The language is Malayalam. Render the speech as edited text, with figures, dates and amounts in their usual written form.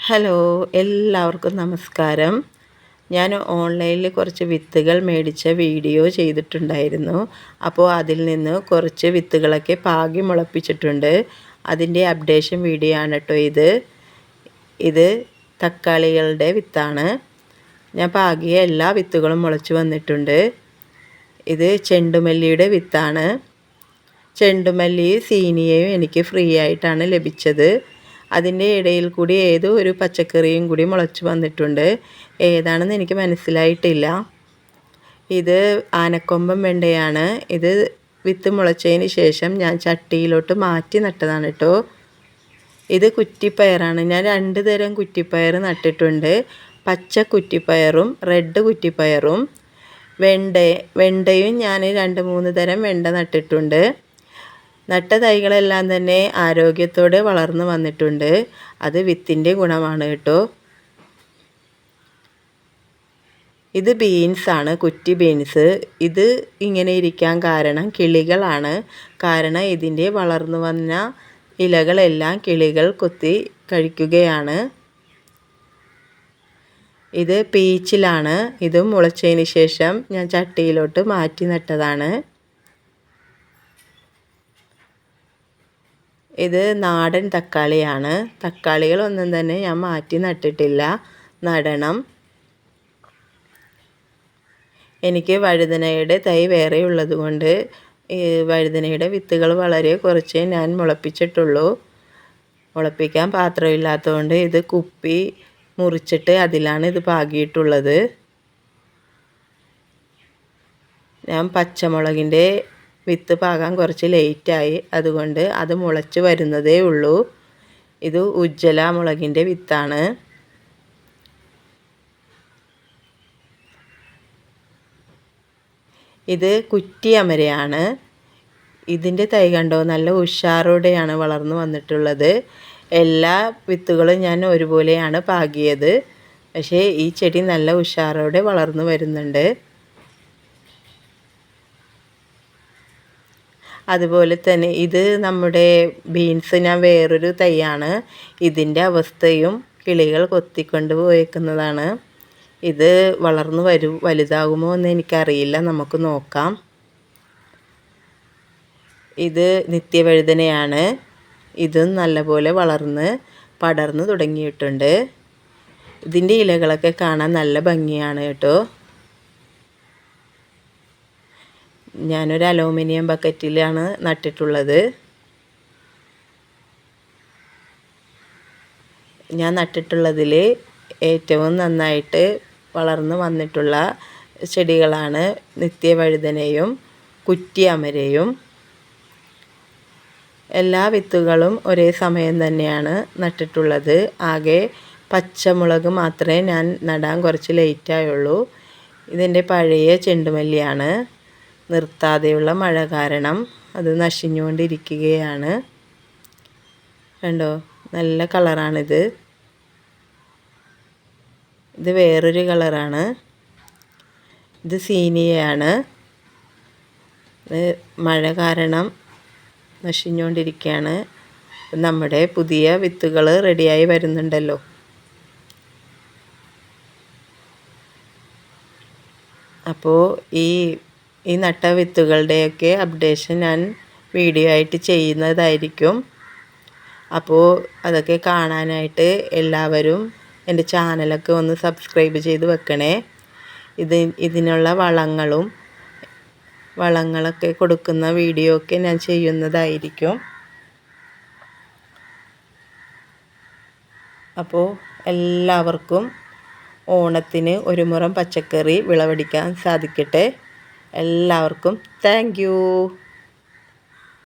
ഹലോ, എല്ലാവർക്കും നമസ്കാരം. ഞാൻ ഓൺലൈനിൽ കുറച്ച് വിത്തുകൾ മേടിച്ച വീഡിയോ ചെയ്തിട്ടുണ്ടായിരുന്നു. അപ്പോൾ അതിൽ നിന്ന് കുറച്ച് വിത്തുകളൊക്കെ പാകി മുളപ്പിച്ചിട്ടുണ്ട്. അതിൻ്റെ അപ്ഡേഷൻ വീഡിയോ ആണ് കേട്ടോ ഇത് തക്കാളികളുടെ വിത്താണ്. ഞാൻ പാകിയ എല്ലാ വിത്തുകളും മുളച്ച് വന്നിട്ടുണ്ട്. ഇത് ചെണ്ടുമല്ലിയുടെ വിത്താണ്. ചെണ്ടുമല്ലി സീനിയയും എനിക്ക് ഫ്രീ ആയിട്ടാണ് ലഭിച്ചത്. അതിൻ്റെ ഇടയിൽ കൂടി ഏതോ ഒരു പച്ചക്കറിയും കൂടി മുളച്ച് വന്നിട്ടുണ്ട്. ഏതാണെന്ന് എനിക്ക് മനസ്സിലായിട്ടില്ല. ഇത് ആനക്കൊമ്പൻ വെണ്ടയാണ്. ഇത് വിത്ത് മുളച്ചതിന് ശേഷം ഞാൻ ചട്ടിയിലോട്ട് മാറ്റി നട്ടതാണ് കേട്ടോ. ഇത് കുറ്റിപ്പയറാണ്. ഞാൻ 2 തരം കുറ്റിപ്പയർ നട്ടിട്ടുണ്ട്. പച്ച കുറ്റിപ്പയറും റെഡ് കുറ്റിപ്പയറും. വെണ്ടയും ഞാൻ 2-3 തരം വെണ്ട നട്ടിട്ടുണ്ട്. നട്ട തൈകളെല്ലാം തന്നെ ആരോഗ്യത്തോടെ വളർന്നു വന്നിട്ടുണ്ട്. അത് വിത്തിൻ്റെ ഗുണമാണ് കേട്ടോ. ഇത് ബീൻസാണ്, കുറ്റി ബീൻസ്. ഇത് ഇങ്ങനെ ഇരിക്കാൻ കാരണം കിളികളാണ്. കാരണം ഇതിൻ്റെ വളർന്നു വന്ന ഇലകളെല്ലാം കിളികൾ കൊത്തി കഴിക്കുകയാണ്. ഇത് പീച്ചിലാണ്. ഇതും മുളച്ചതിന് ശേഷം ഞാൻ ചട്ടിയിലോട്ട് മാറ്റി നട്ടതാണ്. ഇത് നാടൻ തക്കാളിയാണ്. തക്കാളികളൊന്നും തന്നെ ഞാൻ മാറ്റി നട്ടിട്ടില്ല, നടണം. എനിക്ക് വഴുതനയുടെ തൈ വേറെ ഉള്ളതുകൊണ്ട് വഴുതനയുടെ വിത്തുകൾ വളരെ കുറച്ചേ ഞാൻ മുളപ്പിച്ചിട്ടുള്ളൂ. മുളപ്പിക്കാൻ പാത്രമില്ലാത്തതുകൊണ്ട് ഇത് കുപ്പി മുറിച്ചിട്ട് അതിലാണ് ഇത് പാകിയിട്ടുള്ളത്. ഞാൻ പച്ചമുളകിൻ്റെ വിത്ത് പാകാൻ കുറച്ച് ലേറ്റായി, അതുകൊണ്ട് അത് മുളച്ച് വരുന്നതേ ഉള്ളൂ. ഇത് ഉജ്ജല മുളകിൻ്റെ വിത്താണ്. ഇത് കുറ്റി അമരയാണ്. ഇതിൻ്റെ തൈ കണ്ടോ, നല്ല ഉഷാറോടെയാണ് വളർന്നു വന്നിട്ടുള്ളത്. എല്ലാ വിത്തുകളും ഞാൻ ഒരുപോലെയാണ് പാകിയത്. പക്ഷേ ഈ ചെടി നല്ല ഉഷാറോടെ വളർന്നു വരുന്നുണ്ട്. അതുപോലെ തന്നെ ഇത് നമ്മുടെ ബീൻസ്, ഞാൻ വേറൊരു തൈയാണ്. ഇതിൻ്റെ അവസ്ഥയും കിളികൾ കൊത്തിക്കൊണ്ട് പോയേക്കുന്നതാണ്. ഇത് വളർന്നു വലുതാകുമോ എന്ന് എനിക്കറിയില്ല, നമുക്ക് നോക്കാം. ഇത് നിത്യവഴുതനയാണ്. ഇതും നല്ലപോലെ വളർന്ന് പടർന്നു തുടങ്ങിയിട്ടുണ്ട്. ഇതിൻ്റെ ഇലകളൊക്കെ കാണാൻ നല്ല ഭംഗിയാണ് കേട്ടോ. ഞാനൊരു അലൂമിനിയം ബക്കറ്റിലാണ് നട്ടിട്ടുള്ളത്. ഞാൻ നട്ടിട്ടുള്ളതിൽ ഏറ്റവും നന്നായിട്ട് വളർന്നു വന്നിട്ടുള്ള ചെടികളാണ് നിത്യവഴുതനയും കുറ്റി അമരയും. എല്ലാ വിത്തുകളും ഒരേ സമയം തന്നെയാണ് നട്ടിട്ടുള്ളത്. ആകെ പച്ചമുളക് മാത്രമേ ഞാൻ നടാൻ കുറച്ച് ലേറ്റായുള്ളൂ. ഇതിൻ്റെ പഴയ ചെണ്ടുമല്ലിയാണ്. നിർത്താതെയുള്ള മഴ കാരണം അത് നശിഞ്ഞുകൊണ്ടിരിക്കുകയാണ്. കണ്ടോ, നല്ല കളറാണിത്. ഇത് വേറൊരു കളറാണ്. ഇത് സീനിയയാണ്. ഇത് മഴ കാരണം നശിഞ്ഞുകൊണ്ടിരിക്കുകയാണ്. നമ്മുടെ പുതിയ വിത്തുകൾ റെഡിയായി വരുന്നുണ്ടല്ലോ. അപ്പോൾ ഈ നട്ട വിത്തുകളുടെയൊക്കെ അപ്ഡേഷൻ ഞാൻ വീഡിയോ ആയിട്ട് ചെയ്യുന്നതായിരിക്കും. അപ്പോൾ അതൊക്കെ കാണാനായിട്ട് എല്ലാവരും എൻ്റെ ചാനലൊക്കെ ഒന്ന് സബ്സ്ക്രൈബ് ചെയ്ത് വെക്കണേ. ഇതിനുള്ള വളങ്ങളൊക്കെ കൊടുക്കുന്ന വീഡിയോ ഒക്കെ ഞാൻ ചെയ്യുന്നതായിരിക്കും. അപ്പോൾ എല്ലാവർക്കും ഓണത്തിന് ഒരു മുറം പച്ചക്കറി വിളവെടുക്കാൻ സാധിക്കട്ടെ. എല്ലാവർക്കും താങ്ക് യു.